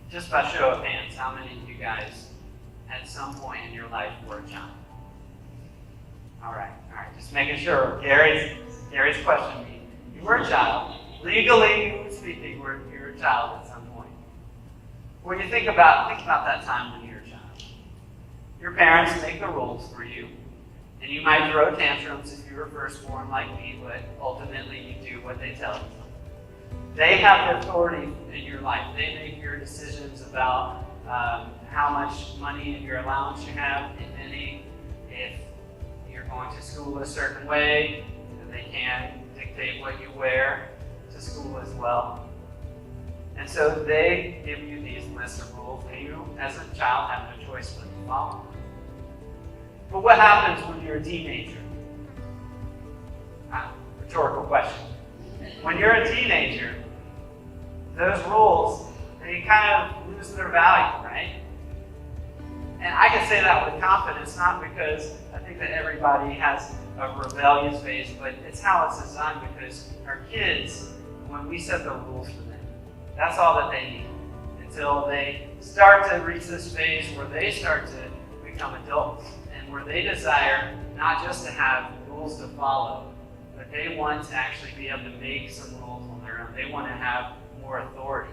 Just by show of hands, how many of you guys at some point in your life were a child? All right. Just making sure. Gary's question me. You were a child. Legally speaking, you were a child at some point. When you think about that time when you're a child. Your parents make the rules for you, and you might throw tantrums if you were firstborn like me, but ultimately you do what they tell you. They have the authority in your life. They make your decisions about how much money in your allowance you have, if any. If you're going to school a certain way, they can dictate what you wear to school as well. And so they give you these lists of rules, and you, as a child, have no choice but to follow them. But what happens when you're a teenager? Rhetorical question. When you're a teenager, those rules, they kind of lose their value, right? And I can say that with confidence, not because I think that everybody has a rebellious phase, but it's how it's designed, because our kids, when we set the rules for them, that's all that they need until they start to reach this phase where they start to become adults and where they desire not just to have rules to follow, but they want to actually be able to make some rules on their own. They want to have more authority.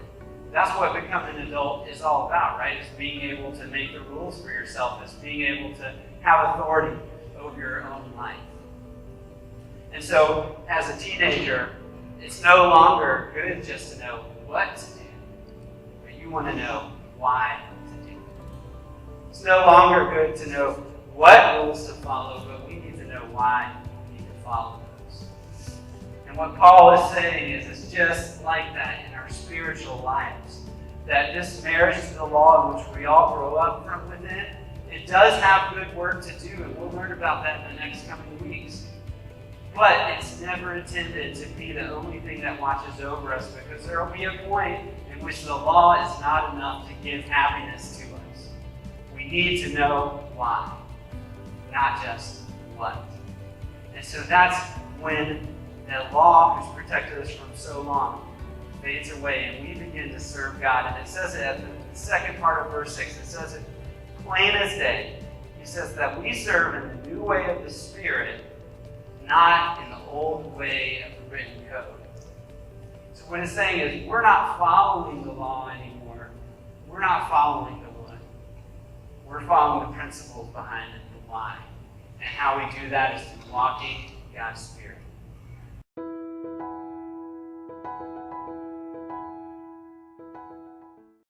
That's what becoming an adult is all about, right? Is being able to make the rules for yourself, is being able to have authority over your own life. And so, as a teenager, it's no longer good just to know what to do, but you want to know why to do it. It's no longer good to know what rules to follow, but we need to know why we need to follow those. And what Paul is saying is it's just like that in our spiritual lives, that this marriage to the law in which we all grow up from within, it does have good work to do, and we'll learn about that in the next coming weeks. But it's never intended to be the only thing that watches over us, because there will be a point in which the law is not enough to give happiness to us. We need to know why, not just what. And so that's when the law has protected us from so long fades away, and we begin to serve God. And it says it at the second part of verse 6, it says it plain as day. He says that we serve in the new way of the Spirit, not in the old way of the written code. So what it's saying is we're not following the law anymore. We're not following the what. We're following the principles behind it, the why. And how we do that is through walking God's Spirit.